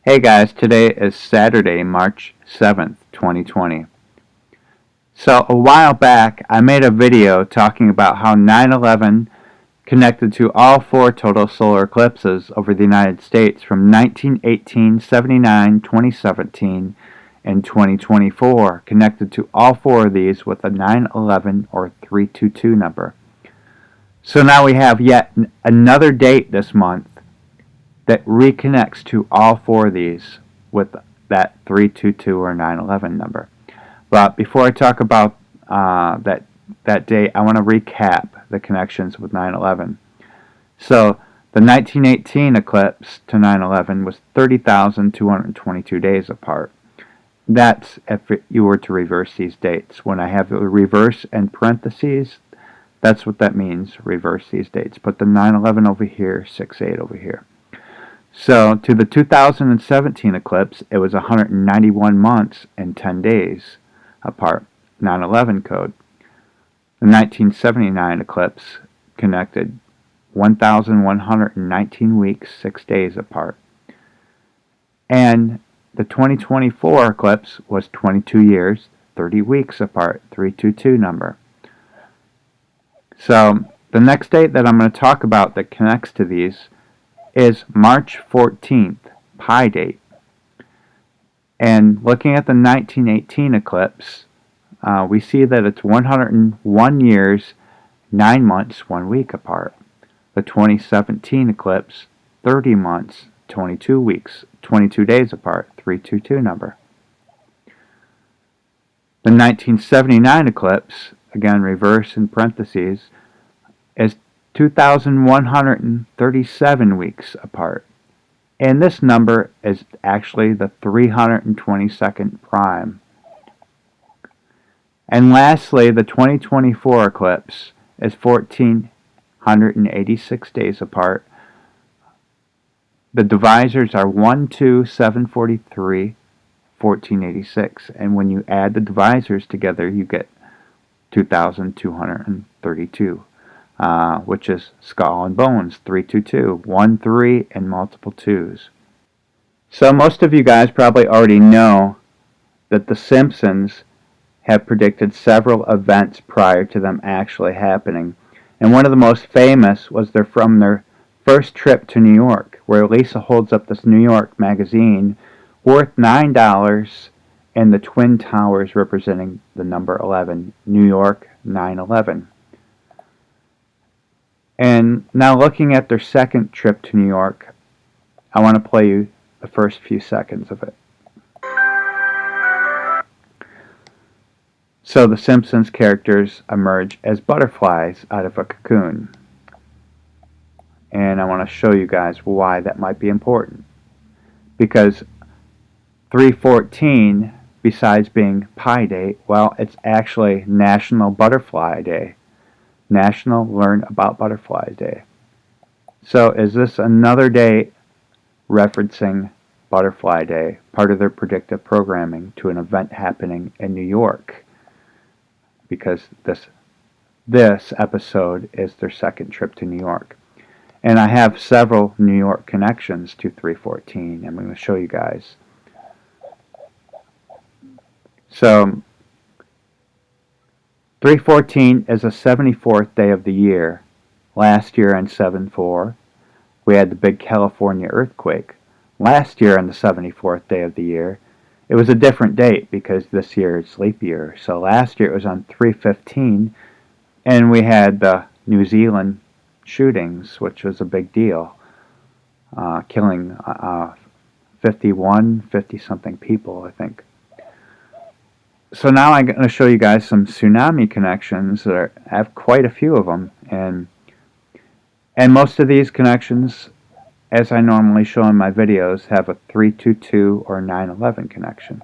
Hey guys, today is Saturday, March 7th, 2020. So a while back, I made a video talking about how 9/11 connected to all four total solar eclipses over the United States from 1918, 79, 2017, and 2024, connected to all four of these with a 9/11 or 322 number. So now we have yet another date this month that reconnects to all four of these with that 322 or 9/11 number. But before I talk about that date, I want to recap the connections with 9/11. So the 1918 eclipse to 9/11 was 30,222 days apart. That's if you were to reverse these dates. When I have a reverse in parentheses, that's what that means, reverse these dates. Put the 9/11 over here, 6/8 over here. So, to the 2017 eclipse, it was 191 months and 10 days apart, 9/11 code. The 1979 eclipse connected 1,119 weeks, 6 days apart. And the 2024 eclipse was 22 years, 30 weeks apart, 322 number. So, the next date that I'm going to talk about that connects to these is March 14th, Pi date. And looking at the 1918 eclipse, we see that it's 101 years, 9 months, 1 week apart. The 2017 eclipse, 30 months, 22 weeks, 22 days apart, 322 number. The 1979 eclipse, again reverse in parentheses, is 2,137 weeks apart. And this number is actually the 322nd prime. And lastly, the 2024 eclipse is 1,486 days apart. The divisors are 1, 2, 743, 1,486. And when you add the divisors together, you get 2,232. Which is skull and bones, 322, 1, 3, and multiple 2s. So most of you guys probably already know that the Simpsons have predicted several events prior to them actually happening. And one of the most famous was from their first trip to New York, where Lisa holds up this New York magazine worth $9 and the Twin Towers representing the number 11, New York 9/11. And now looking at their second trip to New York, I want to play you the first few seconds of it. So the Simpsons characters emerge as butterflies out of a cocoon. And I want to show you guys why that might be important. Because 3/14, besides being Pi Day, well, it's actually National Butterfly Day. National Learn About Butterflies Day. So is this another day referencing Butterfly Day, part of their predictive programming to an event happening in New York? Because this episode is their second trip to New York. And I have several New York connections to 3/14. I'm going to show you guys. So 3/14 is the 74th day of the year. Last year on 7/4, we had the big California earthquake. Last year on the 74th day of the year, it was a different date because this year is leap year. So last year it was on 3/15, and we had the New Zealand shootings, which was a big deal, killing 50-something people, I think. So now I'm going to show you guys some tsunami connections. I have quite a few of them, and most of these connections, as I normally show in my videos, have a 322 or 9/11 connection.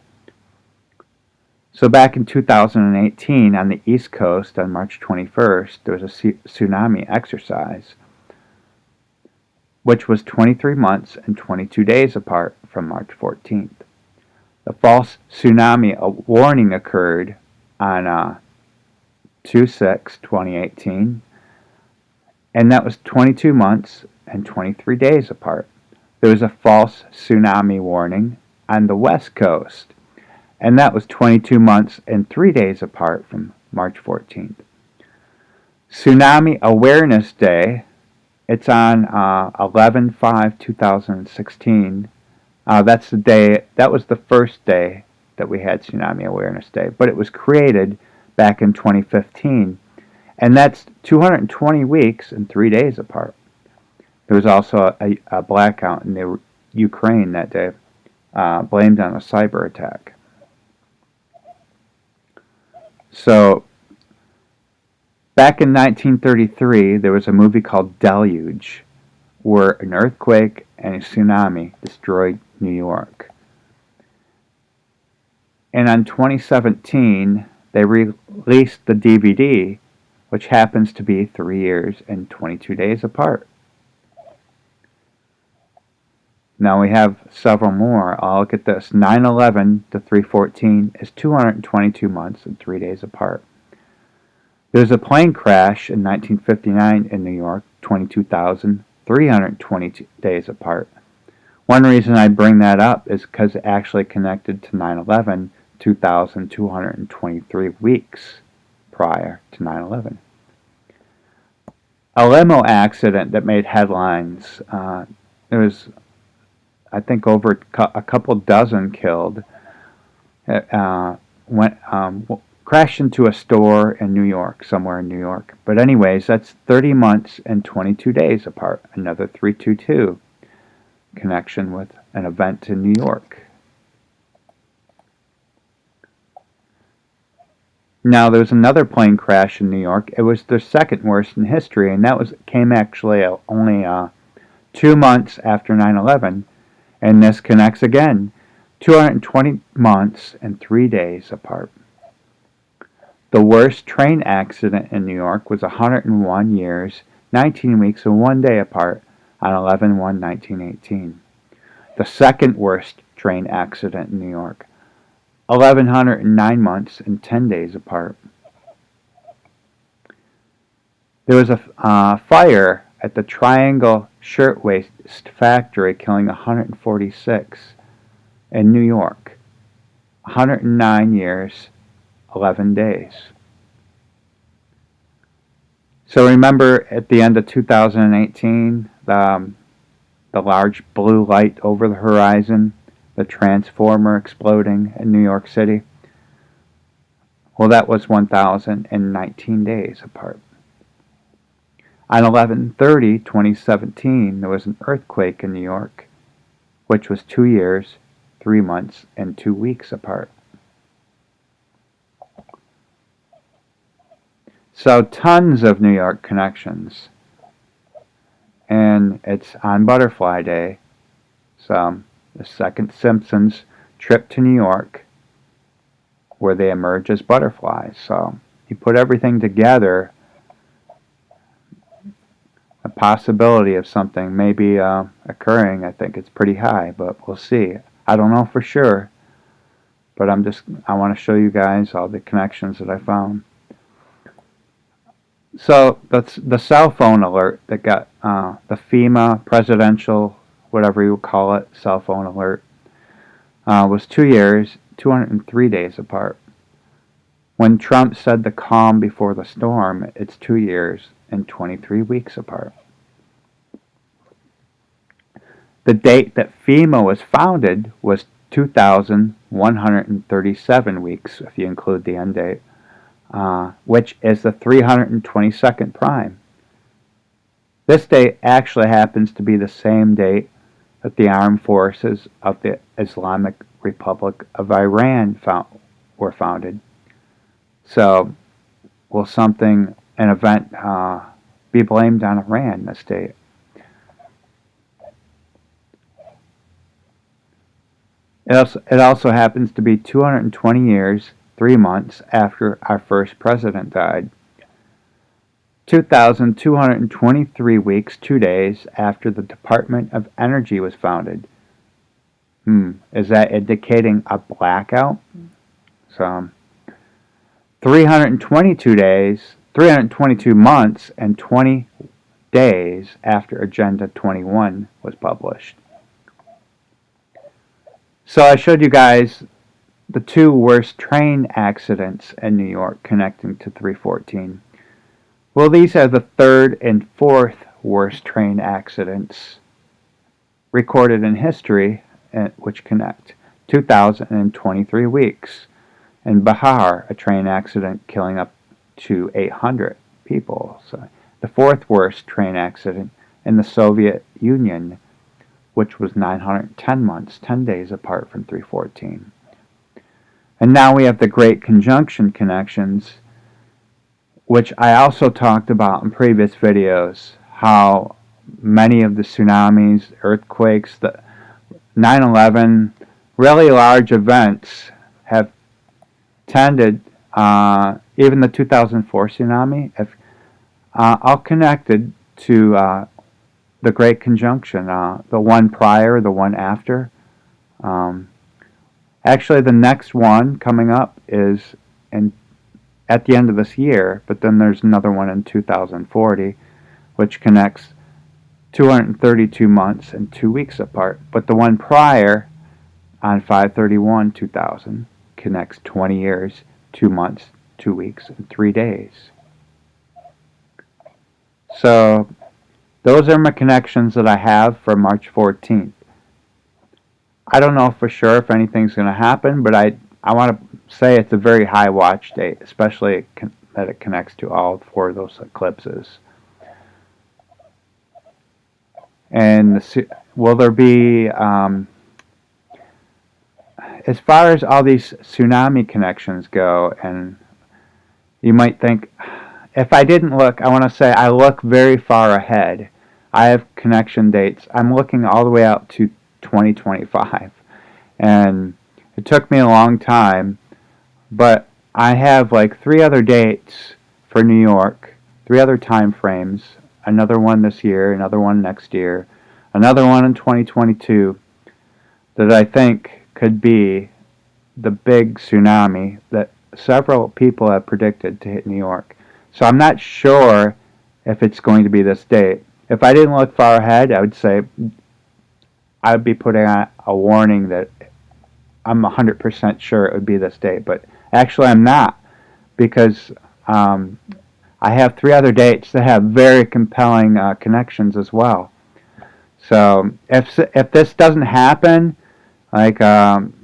So back in 2018 on the East Coast on March 21st, there was a tsunami exercise, which was 23 months and 22 days apart from March 14th. The false tsunami warning occurred on 2/6/2018, and that was 22 months and 23 days apart. there was a false tsunami warning on the West Coast, and that was 22 months and 3 days apart from March 14th. Tsunami Awareness Day, it's on 11/5/2016. That's the day, that was the first day that we had Tsunami Awareness Day, but it was created back in 2015, and that's 220 weeks and 3 days apart. There was also a blackout in the Ukraine that day, blamed on a cyber attack. So, back in 1933, there was a movie called Deluge, where an earthquake and a tsunami destroyed New York. And on 2017, they released the DVD, which happens to be 3 years and 22 days apart. Now we have several more. I'll look at this. 9/11 to 3/14 is 222 months and 3 days apart. There's a plane crash in 1959 in New York, 22,320 days apart. One reason I bring that up is because it actually connected to 9/11, 2,223 weeks prior to 9/11. A limo accident that made headlines. There was, I think, over a couple dozen killed. Crashed into a store in New York, somewhere in New York. But anyways, that's 30 months and 22 days apart. Another 322 connection with an event in New York. Now, there's another plane crash in New York. It was the second worst in history, and that came actually only 2 months after 9/11. And this connects again, 220 months and 3 days apart. The worst train accident in New York was 101 years, 19 weeks, and 1 day apart on 11/1/1918. The second worst train accident in New York, 1,109 months and 10 days apart. There was a fire at the Triangle Shirtwaist Factory, killing 146 in New York. 109 years, 11 days. So remember at the end of 2018, the large blue light over the horizon, the transformer exploding in New York City? Well, that was 1,019 days apart. On 11/30/2017, there was an earthquake in New York, which was 2 years, 3 months, and 2 weeks apart. So tons of New York connections. And it's on Butterfly Day. So the second Simpsons trip to New York, where they emerge as butterflies. So you put everything together, a possibility of something maybe occurring, I think it's pretty high, but we'll see. I don't know for sure, but I want to show you guys all the connections that I found. So that's the cell phone alert that got the FEMA presidential, whatever you call it, cell phone alert, was 2 years, 203 days apart. When Trump said the calm before the storm, it's 2 years and 23 weeks apart. The date that FEMA was founded was 2,137 weeks, if you include the end date, which is the 322nd prime. This date actually happens to be the same date that the armed forces of the Islamic Republic of Iran were founded. So, will an event, be blamed on Iran this date? It also happens to be 220 years, 3 months after our first president died. 2,223 weeks, 2 days after the Department of Energy was founded. Is that indicating a blackout? So, 322 months and 20 days after Agenda 21 was published. So I showed you guys the 2 worst train accidents in New York connecting to 314. Well, these are the 3rd and 4th worst train accidents recorded in history, which connect. 2,023 weeks. In Bihar, a train accident killing up to 800 people. So the 4th worst train accident in the Soviet Union, which was 910 months, 10 days apart from 314. And now we have the Great Conjunction connections, which I also talked about in previous videos, how many of the tsunamis, earthquakes, the 9/11, really large events have tended, even the 2004 tsunami, all connected to the Great Conjunction, the one prior, the one after. Actually, the next one coming up is at the end of this year, but then there's another one in 2040, which connects 232 months and 2 weeks apart. But the one prior, on 5/31/2000, connects 20 years, 2 months, 2 weeks, and 3 days. So those are my connections that I have for March 14th. I don't know for sure if anything's going to happen, but I want to say it's a very high watch date, especially that it connects to all 4 of those eclipses. And will there be, as far as all these tsunami connections go, and you might think, if I didn't look, I want to say I look very far ahead. I have connection dates. I'm looking all the way out to 2025. And it took me a long time, but I have like 3 other dates for New York, 3 other time frames, another one this year, another one next year, another one in 2022 that I think could be the big tsunami that several people have predicted to hit New York. So I'm not sure if it's going to be this date. If I didn't look far ahead, I would say I would be putting out a warning that I'm 100% sure it would be this date. But actually I'm not, because I have 3 other dates that have very compelling connections as well. So if this doesn't happen, like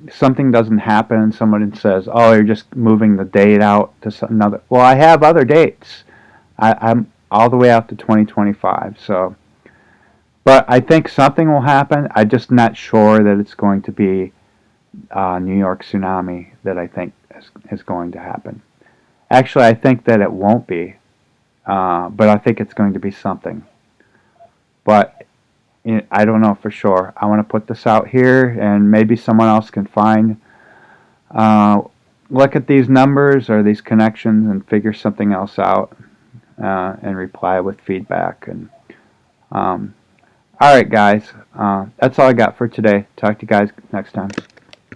something doesn't happen and someone says, oh, you're just moving the date out to another. Well, I have other dates. I'm all the way out to 2025. So, but I think something will happen. I'm just not sure that it's going to be New York tsunami that I think is going to happen. Actually, I think that it won't be, but I think it's going to be something. But I don't know for sure. I want to put this out here, and maybe someone else can find, look at these numbers or these connections and figure something else out, and reply with feedback. And all right, guys, that's all I got for today. Talk to you guys next time.